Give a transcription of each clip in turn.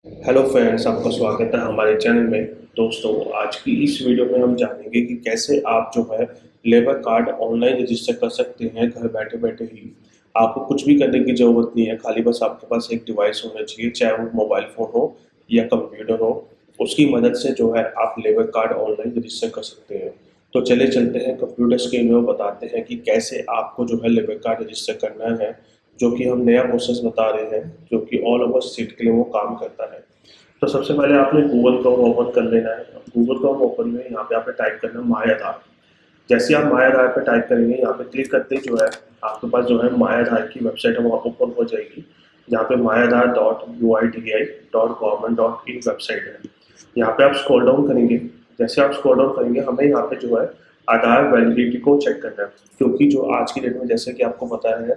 Hello friends, आपका स्वागत है हमारे चैनल में। दोस्तों, आज की इस वीडियो में हम जानेंगे कि कैसे आप जो है लेबर कार्ड ऑनलाइन रजिस्टर कर सकते हैं घर बैठे बैठे ही। आपको कुछ भी करने की ज़रूरत नहीं है, खाली बस आपके पास एक डिवाइस होना चाहिए, चाहे वो मोबाइल फ़ोन हो या कंप्यूटर हो। उसकी मदद से जो है आप लेबर कार्ड ऑनलाइन रजिस्टर कर सकते हैं। तो चले चलते हैं कंप्यूटर स्क्रीन में, बताते हैं कि कैसे आपको जो है लेबर कार्ड रजिस्टर करना है, जो कि हम नया प्रोसेस बता रहे हैं, जो कि ऑल ओवर स्टेट के लिए वो काम करता है। तो सबसे पहले आपने गूगल क्रोम ओपन कर लेना है। गूगल क्रोम ओपन में यहाँ पे आपने टाइप करना है माय आधार। जैसे आप माय आधार पे टाइप करेंगे, यहाँ पे क्लिक करते ही जो है आपके पास जो है माय आधार की वेबसाइट है वो ओपन हो जाएगी, जहाँ पे myAadhar.uidi.government.in वेबसाइट है। यहाँ पे आप स्क्रॉल डाउन करेंगे। जैसे आप स्क्रॉल डाउन करेंगे, हमें यहाँ पे जो है आधार वैलिडिटी को चेक करना है, क्योंकि जो आज की डेट में जैसे कि आपको पता है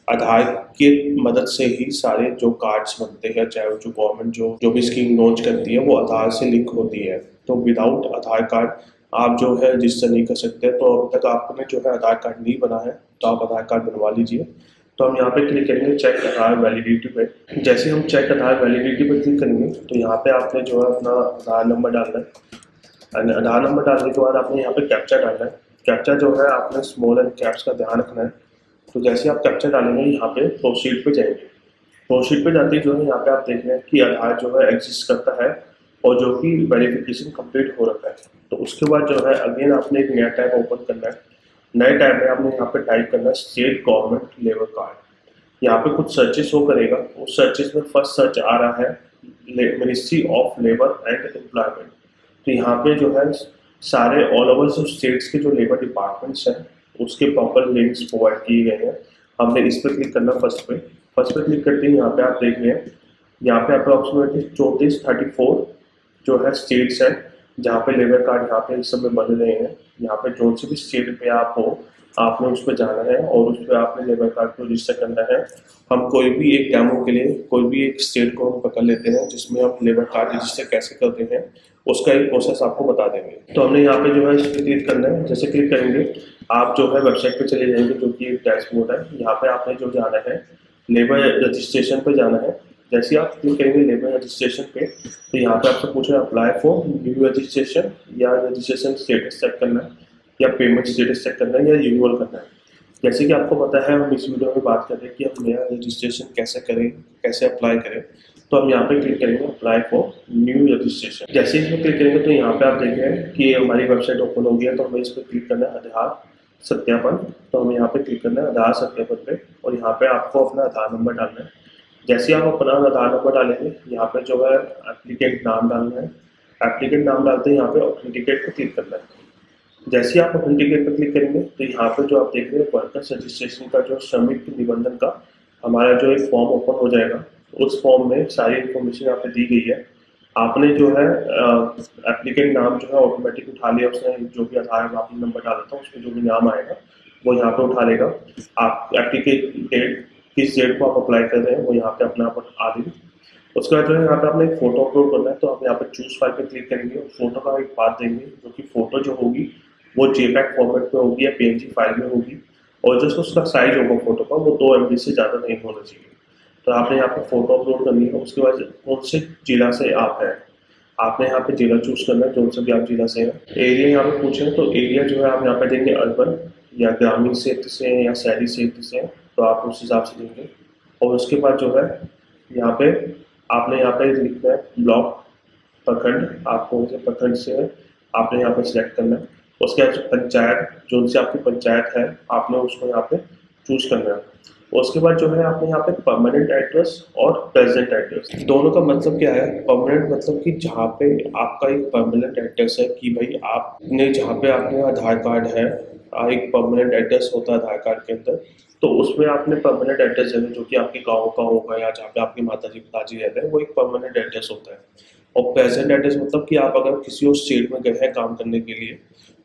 आधार की मदद से ही सारे जो कार्ड्स बनते हैं, चाहे वो जो गवर्नमेंट जो भी स्कीम लॉन्च करती है वो आधार से लिंक होती है। तो विदाउट आधार कार्ड आप जो है रजिस्टर नहीं कर सकते। तो अभी तक आपने जो है आधार कार्ड नहीं बना है तो आप आधार कार्ड बनवा लीजिए। तो हम यहाँ पे क्लिक करेंगे चेक आधार वैलिडिटी पे। जैसे हम चेक आधार वैलिडिटी पे क्लिक करेंगे तो यहाँ पे आपने जो है अपना आधार नंबर डालना है। आधार नंबर डालने के बाद आपने यहाँ पे कैप्चा डालना है। कैप्चा जो है आपने स्मॉल एंड कैप्स का ध्यान रखना है। तो जैसे आप कैप्चा डालेंगे, यहाँ पे प्रोसीड पे जाएंगे। प्रोसीड पे जाते ही जो है यहाँ पे आप देख रहे हैं कि आधार जो है एग्जिस्ट करता है और जो कि वेरिफिकेशन कंप्लीट हो रखा है। तो उसके बाद जो है अगेन आपने एक नया टैब ओपन करना है। नए टैब में आपने यहाँ पे टाइप करना है स्टेट गवर्नमेंट लेबर कार्ड। यहाँ पे कुछ सर्चेस शो करेगा। उस सर्चेस में फर्स्ट सर्च आ रहा है ministry of labour and employment. तो यहाँ पे जो है सारे ऑल ओवर जो स्टेट्स के जो लेबर डिपार्टमेंट्स हैं उसके प्रॉपर लिंक्स प्रोवाइड किए गए हैं। हमने इस पर क्लिक करना फर्स्ट पे क्लिक करते ही यहाँ पे आप देख रहे हैं, यहाँ पे अप्रोक्सीमेटली 34 जो है स्टेट्स हैं जहाँ पे लेबर कार्ड यहाँ पे इस समय बन रहे हैं। यहाँ पे जो से भी स्टेट पे आप हो, आपने उस पर जाना है और उस पर आपने लेबर कार्ड को रजिस्टर करना है। हम कोई भी एक डेमो के लिए कोई भी एक स्टेट को हम पकड़ लेते हैं जिसमें हम लेबर कार्ड रजिस्टर कैसे करते हैं, उसका एक प्रोसेस आपको बता देंगे। तो हमने यहाँ पे जो है इस पर क्लिक करना है। जैसे क्लिक करेंगे आप जो है वेबसाइट पे चले जाएंगे, जो कि एक डैशबोर्ड है। यहाँ पे आपने जो जाना है लेबर रजिस्ट्रेशन पे जाना है। जैसे आप क्लिक करेंगे लेबर रजिस्ट्रेशन पे तो यहाँ पे आपसे पूछना है अप्लाई फॉर न्यू रजिस्ट्रेशन या रजिस्ट्रेशन स्टेटस चेक करना है या पेमेंट स्टेटस चेक करना है या रिन्यूअल करना है। जैसे कि आपको पता है, हम इस वीडियो में बात कर रहे हैं कि हम नया रजिस्ट्रेशन कैसे करें, कैसे अप्लाई करें। तो हम यहाँ पे क्लिक करेंगे अप्लाई फॉर न्यू रजिस्ट्रेशन। जैसे इसमें क्लिक करेंगे तो यहाँ पे आप देख रहे हैं कि हमारी वेबसाइट ओपन हो गई है। तो हमें इस पर क्लिक करना है आधार सत्यापन। तो हमें यहाँ पे क्लिक करना है आधार सत्यापन पे और यहाँ पे आपको अपना आधार नंबर डालना है। जैसे आप अपना आधार नंबर डालेंगे, यहाँ पे जो है एप्लीकेंट नाम डालना है। एप्लीकेंट नाम डालते हैं यहाँ पे ऑथेंटिकेट पे क्लिक करना है। जैसे आप ऑथेंटिकेट पे क्लिक करेंगे तो यहाँ पे जो आप देख रहे हैं वर्कर्स रजिस्ट्रेशन का जो श्रमिक निबंधन का हमारा जो एक फॉर्म ओपन हो जाएगा। उस फॉर्म में सारी इन्फॉर्मेशन यहाँ पे दी गई है। आपने जो है एप्लीकेंट नाम जो है ऑटोमेटिक उठा लिया उसने, जो भी आधार में आपने नंबर डाला था उसमें जो भी नाम आएगा वो यहाँ पे उठा लेगा। आप एप्लीकेट डेट किस डेट को आप अप्लाई कर रहे हैं वो यहाँ पे अपने आप आ देगी। उसके बाद जो है यहाँ पे आपने एक फोटो अपलोड करना है। तो आप यहाँ पे चूज फाइल पे क्लिक करेंगे और फोटो का एक पाथ देंगे, जो कि फोटो जो होगी वो JPEG फॉर्मेट में होगी या PNG फाइल में होगी। और जो उसका साइज होगा फोटो का वो 2 MB से ज़्यादा नहीं होना चाहिए। तो आपने यहाँ पे फोटो अपलोड करनी है। उसके बाद कौन से जिला से आप हैं, आपने यहाँ पे जिला चूज करना है, जो सा भी आप जिला से हैं। एरिया यहाँ पे पूछे तो एरिया जो है आप यहाँ पे देंगे अर्बन या ग्रामीण क्षेत्र से हैं या शहरी क्षेत्र से हैं, तो आप उस हिसाब से देंगे। और उसके बाद जो है यहाँ पे आपने यहाँ पे लिखना है ब्लॉक प्रखंड, आप कौन से प्रखंड से है आपने यहाँ पे सिलेक्ट करना है। उसके बाद पंचायत, जो उनसे आपकी पंचायत है आपने उसको यहाँ पे चूज करना है। उसके बाद जो है आपने यहाँ पे परमानेंट एड्रेस और प्रेजेंट एड्रेस, दोनों का मतलब क्या है। परमानेंट मतलब कि जहाँ पे आपका एक परमानेंट एड्रेस है, कि भाई आपने जहाँ पे आपने आधार कार्ड है, एक परमानेंट एड्रेस होता है आधार कार्ड के अंदर। तो उसमें आपने परमानेंट एड्रेस देना, जो कि आपके गाँव का होगा या जहाँ पे आपके माताजी पिताजी रहते हैं, वो एक परमानेंट एड्रेस होता है। और प्रेजेंट एड्रेस मतलब कि आप अगर किसी और स्टेट में गए हैं काम करने के लिए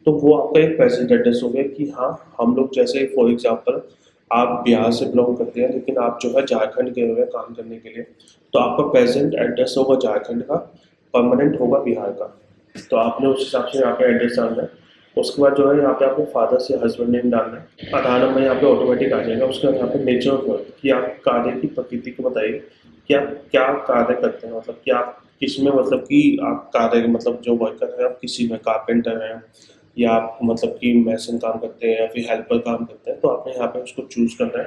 तो वो आपका एक प्रेजेंट एड्रेस हो गया, कि हाँ हम लोग जैसे फॉर एग्जांपल आप बिहार से बिलोंग करते हैं लेकिन आप जो है झारखंड गए हुए हैं काम करने के लिए, तो आपका प्रेजेंट एड्रेस होगा झारखंड का, परमानेंट होगा बिहार का। तो आपने उस हिसाब से यहाँ पे एड्रेस डालना है। उसके बाद जो है यहाँ पे आपने फादर से हस्बैंड नेम डालना है। आधार नंबर यहाँ पे ऑटोमेटिक आ जाएगा। उसके बाद यहाँ पे नेचर ऑफ वर्क, कि आप कार्य की प्रकृति को बताइए क्या क्या कार्य करते हैं, मतलब कि आप किस में, मतलब कि आप कार्य, मतलब जो वर्कर है आप किसी में कारपेंटर हैं या आप मतलब कि मैसन काम करते हैं या फिर हेल्पर काम करते हैं, तो आपने यहाँ पे उसको चूज़ करना है।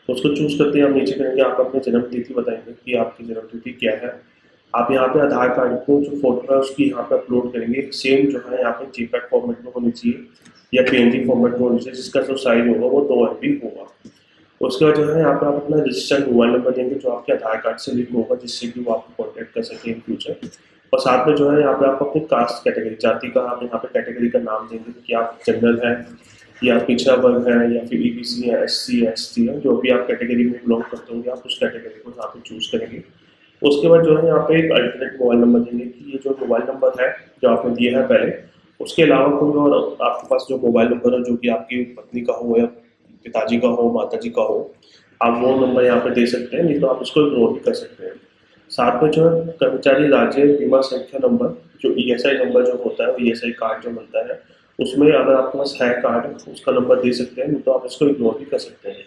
तो उसको चूज़ करते ही आप नीचे करेंगे, आप अपनी जन्म तिथि बताएंगे कि आपकी जन्म तिथि क्या है। आप यहाँ पे आधार कार्ड को जो फोटो है उसकी यहाँ पे अपलोड करेंगे, सेम जो है यहाँ पे जीपैक फॉर्मेट में होनी चाहिए या पीएनजी फॉर्मेट में होनी चाहिए, जिसका जो साइज होगा वो 2 MB होगा। उसके बाद जो है यहाँ पे आप अपना रजिस्टर्ड मोबाइल नंबर देंगे जो आपके आधार कार्ड से लिंक होगा, जिससे कि वो आपको कॉन्टैक्ट कर सके इन फ्यूचर। और साथ में जो है यहाँ पे आप अपनी कास्ट कैटेगरी, जाति का आप यहाँ पे कैटेगरी का नाम देंगे कि आप जनरल हैं या पिछड़ा वर्ग है या फिर EBC है, SC है, ST है, जो भी आप कैटेगरी में बिलोंग करते होंगे आप उस कैटेगरी को यहाँ पे चूज करेंगे। उसके बाद जो है यहाँ पे एक अल्टरनेट मोबाइल नंबर देंगे कि ये जो मोबाइल नंबर है जो आपने दिया है पहले, उसके अलावा कोई और आपके पास जो मोबाइल नंबर है जो कि आपकी पत्नी का हो या पिताजी का हो, माताजी का हो, आप वो नंबर यहाँ पे दे सकते हैं, नहीं तो आप इसको इग्नोर भी कर सकते हैं। साथ में जो है कर्मचारी राज्य बीमा संख्या नंबर, जो ESI नंबर जो होता है, ESI कार्ड जो बनता है, उसमें अगर आपके पास है कार्ड उसका नंबर दे सकते हैं, नहीं तो आप इसको इग्नोर भी कर सकते हैं।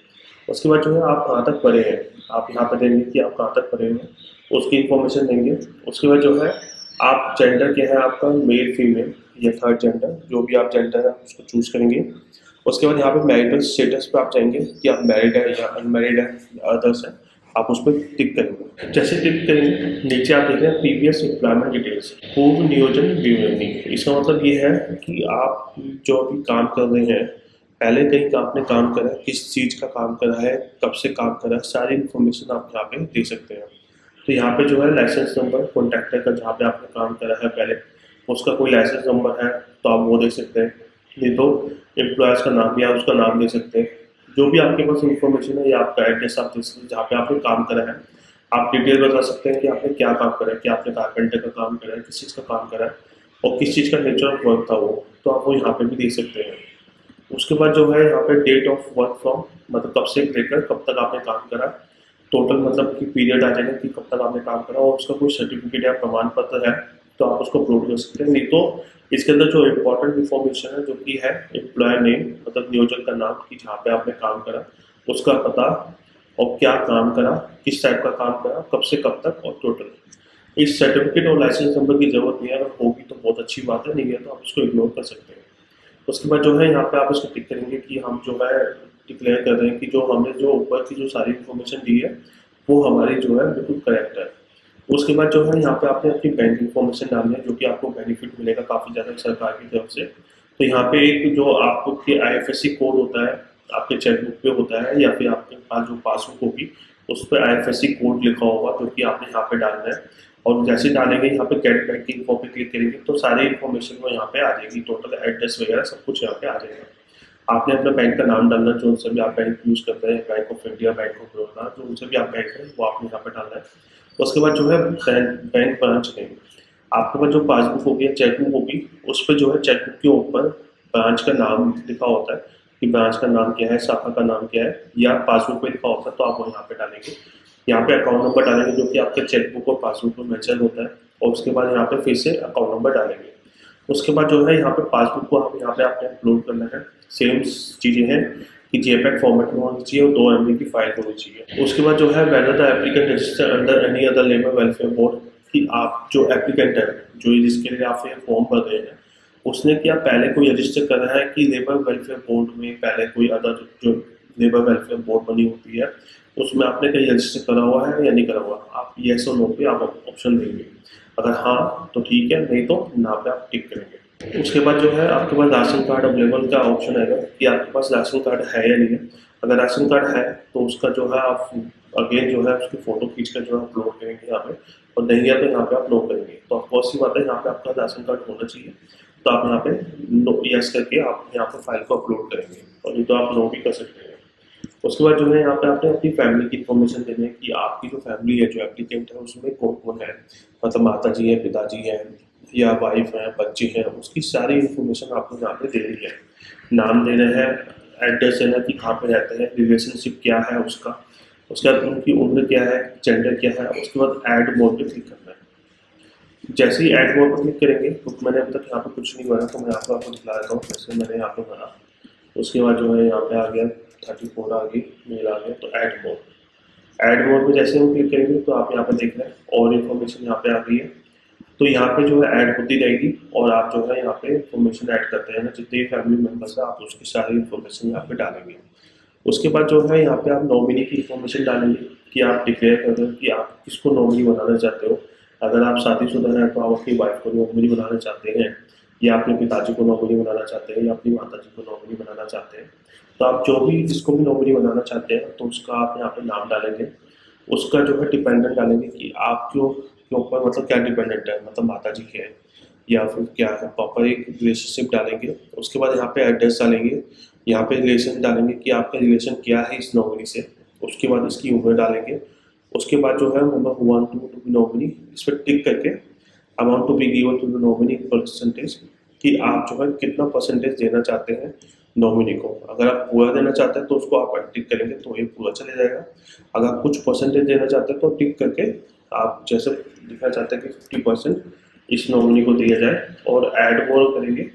उसके बाद जो है आप कहाँ तक पढ़े हैं, आप यहाँ पे देंगे कि आप कहाँ तक पढ़े हैं, उसकी इन्फॉर्मेशन देंगे। उसके बाद जो है आप जेंडर क्या है आपका, मेल फीमेल या थर्ड जेंडर, जो भी आप जेंडर है आप उसको चूज करेंगे। उसके बाद यहाँ पे मैरिटल स्टेटस पे आप जाएंगे कि आप मैरिड है या अनमैरिड है या अदर्स है, आप उस पर टिक करेंगे। जैसे टिक करेंगे नीचे आप देख रहे हैं प्रीवियस एम्प्लॉयमेंट डिटेल्स, पूर्व नियोजन विवरणी। इसका मतलब ये है कि आप जो अभी काम कर रहे हैं, पहले कहीं का आपने काम करा है, किस चीज़ का काम करा है, कब से काम करा है, सारी इन्फॉर्मेशन आप यहाँ पे दे सकते हैं। तो यहाँ पे जो है लाइसेंस नंबर कॉन्ट्रैक्टर का जहाँ पे आपने काम करा है पहले, उसका कोई लाइसेंस नंबर है तो आप वो दे सकते हैं, नहीं तो एम्प्लॉयज़ का नाम या उसका नाम दे सकते हैं। जो भी आपके पास इन्फॉर्मेशन है या आपका एड्रेस आप दे सकते हैं जहाँ पे आपने काम करा है। आप डिटेल बता सकते हैं कि आपने क्या काम करा है, कि आपने कारपेंटर का काम करा है, किस चीज़ का काम करा है और किस चीज़ का नेचर ऑफ वर्क था वो, तो आप वो यहाँ पे भी दे सकते हैं। उसके बाद जो है यहाँ पे डेट ऑफ वर्क फ्रॉम, मतलब कब से लेकर कब तक आपने काम करा, टोटल मतलब कि पीरियड आ जाएगा कि कब तक आपने काम करा, और उसका कोई सर्टिफिकेट या प्रमाण पत्र है तो आप उसको अपलोड कर सकते हैं। नहीं तो इसके अंदर जो इम्पोर्टेंट इन्फॉर्मेशन है जो कि है एम्प्लॉयर नेम, मतलब नियोजक का नाम कि जहाँ पे आपने काम करा, उसका पता और क्या काम करा, किस टाइप का काम करा, कब से कब तक और टोटल। इस सर्टिफिकेट और लाइसेंस नंबर की जरूरत नहीं है, अगर होगी तो बहुत अच्छी बात है, नहीं है तो आप उसको इग्नोर कर सकते हैं। उसके बाद जो है यहाँ पे आप इसको टिक करेंगे कि हम जो है डिक्लेयर कर रहे हैं कि जो हमने जो ऊपर की जो सारी इन्फॉर्मेशन दी है वो हमारी जो है बिल्कुल करेक्ट है। उसके बाद जो है यहाँ पे आपने अपनी बैंक इन्फॉर्मेशन डालनी है, जो कि आपको बेनिफिट मिलेगा काफ़ी ज़्यादा सरकार की तरफ से। तो यहाँ पे एक जो आपके IFSC कोड होता है आपके चेकबुक पे होता है या फिर आपके पास जो पासबुक होगी उस पर IFSC कोड लिखा होगा, जो कि आपने यहाँ पे डालना है। और जैसे डालेंगे यहाँ पे गेट बैंकिंग फॉर पे क्लिक करेंगे तो सारी इन्फॉर्मेशन वो यहाँ पे आ जाएगी, टोटल एड्रेस वगैरह सब कुछ यहाँ पे आ जाएगा। आपने अपना बैंक का नाम डालना, जो उनसे भी आप बैंक यूज़ करते हैं, bank of India, bank of Baroda, जो उनसे भी आप बैंक है वो आपने यहाँ पे डालना है। उसके बाद जो है बैंक ब्रांच नेम, आपके पास जो पासबुक होगी या चेकबुक होगी उस पर जो है चेकबुक के ऊपर ब्रांच का नाम लिखा होता है कि ब्रांच का नाम क्या है, शाखा का नाम क्या है, या पासबुक पे लिखा होता है तो आप वो यहाँ पे डालेंगे। यहाँ पे अकाउंट नंबर डालेंगे जो कि आपके चेकबुक और पासबुक में मेंशन होता है, और उसके बाद यहाँ पे फिर से अकाउंट नंबर डालेंगे। उसके बाद जो है यहाँ पे पासबुक को आप यहाँ पे आपने अपलोड करना है। सेम चीज़ें हैं कि JPEG फॉर्मेट में होनी चाहिए और 2 MB की फाइल होनी चाहिए। उसके बाद जो है whether the applicant register under any other labour welfare board, कि आप जो एप्लीकेंट है जो जिसके लिए आप फॉर्म भर रहे हैं उसने क्या पहले कोई रजिस्टर कर रहा है कि लेबर वेलफेयर बोर्ड में, पहले कोई अदर जो लेबर वेलफेयर बोर्ड बनी होती है उसमें आपने कहीं रजिस्टर करा हुआ है या नहीं करा हुआ, आप येस और नो पे आप ऑप्शन देंगे। अगर हाँ तो ठीक है, नहीं तो ना पे आप टिक करेंगे। उसके बाद जो है आपके पास राशन कार्ड अवेलेबल का ऑप्शन आएगा कि आपके पास राशन कार्ड है या नहीं है। अगर राशन कार्ड है तो उसका जो है आप अगेन जो है उसकी फ़ोटो खींच कर जो है अपलोड करेंगे यहाँ पे, और नहीं है तो यहाँ पे आप नो करेंगे। तो बहुत सी बात है, यहाँ पे आपका राशन कार्ड होना चाहिए, तो आप यहाँ पे यस करके आप यहाँ पे फाइल को अपलोड करेंगे, और नहीं तो आप नो भी कर सकते हैं। उसके बाद जो है यहाँ पे आपने अपनी फैमिली की इन्फॉर्मेशन देनी है कि आपकी जो फैमिली है जो एप्लीकेंट है उसमें कौन कौन है, मतलब माता जी है, पिताजी है या वाइफ है, बच्चे हैं, उसकी सारी इन्फॉर्मेशन आपको यहाँ पे देनी है। नाम देना है, एड्रेस देना कि कहाँ पे रहते हैं, रिलेशनशिप क्या है उसका, उसके बाद उनकी उम्र क्या है, जेंडर क्या है। उसके बाद ऐड मोड पे क्लिक करना है। जैसे ही ऐड मोड पर क्लिक करेंगे तो मैंने अब तक यहाँ पे कुछ नहीं भरा, तो मैं आपको दिखला देता हूँ जैसे मैंने यहाँ पे भरा। उसके बाद जो है यहाँ पे आ गया 34 आ गई, मेल आ गया, तो ऐड मोड। ऐड मोड में जैसे हम क्लिक करेंगे तो आप यहाँ पे देख रहे हैं और इन्फॉर्मेशन यहाँ पे आ गई है। तो यहाँ पे जो है ऐड होती रहेगी और आप जो है यहाँ पे इन्फॉर्मेशन ऐड करते हैं ना, जितने फैमिली मेम्बर्स है आप उसकी सारी इन्फॉर्मेशन यहाँ पे डालेंगे। उसके बाद जो है यहाँ पे आप नॉमिनी की इन्फॉर्मेशन डालेंगे कि आप डिक्लेयर कर रहे हो कि आप किसको नॉमिनी बनाना चाहते हो। अगर आप शादीशुदा हैं तो आप अपनी वाइफ को नॉमिनी बनाना चाहते हैं, या अपने पिताजी को नॉमिनी बनाना चाहते हैं, या अपनी माता जी को नॉमिनी बनाना चाहते हैं। तो आप जो भी जिसको भी नॉमिनी बनाना चाहते हैं तो उसका आप यहाँ पे नाम डालेंगे। उसका जो है डिपेंडेंट डालेंगे कि आप क्यों के ऊपर मतलब क्या डिपेंडेंट है, मतलब माता जी के हैं या फिर क्या है, प्रॉपर एक रिलेशनशिप डालेंगे। उसके बाद यहाँ पे एड्रेस डालेंगे, यहाँ पे रिलेशन डालेंगे कि आपका रिलेशन क्या है इस नॉमिनी से। उसके बाद इसकी उम्र डालेंगे। उसके बाद जो है नंबर 1 टू बी नॉमिनी, इस पर टिक करके amount to be given to the nominee percentage, कि आप जो है कितना परसेंटेज देना चाहते हैं नॉमिनी को। अगर आप पूरा देना चाहते हैं तो उसको आप टिक करेंगे तो ये पूरा चले जाएगा। अगर आप कुछ परसेंटेज देना चाहते हैं तो टिक करके आप जैसे लिखना चाहते हैं कि 50% इस नॉमिनी को दिया जाए, और ऐड मोर करेंगे।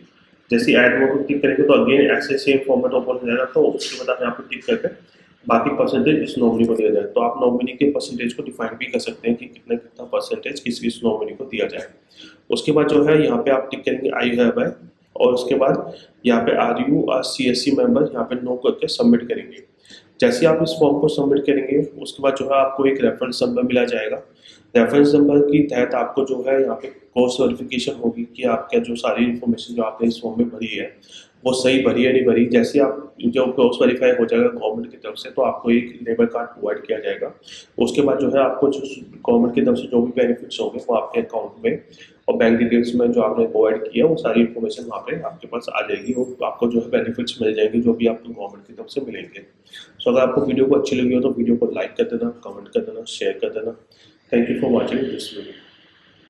जैसे ऐड मोर को टिक करेंगे तो अगेन ऐसे सेम फॉर्मेट ओपन हो जाएगा। तो उसके बाद आप यहाँ पे टिक करके बाकी परसेंटेज इस नॉमिनी को दिया जाए। तो आप नॉमिनी के परसेंटेज को डिफाइन भी कर सकते हैं कि कितना कितना परसेंटेज किस नॉमिनी को दिया जाए। उसके बाद जो है यहाँ पे आप टिक करेंगे आई हैव है, और उसके बाद यहाँ पे are you are CSC member, यहाँ पे नो करके सबमिट करेंगे। जैसे आप इस फॉर्म को सबमिट करेंगे उसके बाद जो है आपको एक रेफरेंस नंबर मिला जाएगा। रेफरेंस नंबर की तहत आपको जो है यहाँ पे क्रॉस वेरिफिकेशन होगी कि आपका जो सारी इन्फॉर्मेशन जो आपने इस फॉर्म में भरी है वो सही भरी है नहीं भरी। जैसे आप जो क्रॉस वेरीफाई हो जाएगा गवर्नमेंट की तरफ से तो आपको एक लेबर कार्ड प्रोवाइड किया जाएगा। उसके बाद जो है आपको जो गवर्नमेंट की तरफ से जो भी बेनिफिट्स होंगे वो आपके अकाउंट में और बैंक डिटेल्स में जो आपने प्रोवाइड किया वो सारी इन्फॉर्मेशन वहाँ पे आपके पास आ जाएगी और आपको जो है बेनिफिट्स मिल जाएंगे जो भी आपको गवर्नमेंट की तरफ से मिलेंगे। सो अगर आपको वीडियो को अच्छी लगी हो तो वीडियो को लाइक कर देना, कमेंट कर देना, शेयर कर देना। Thank you for watching this video.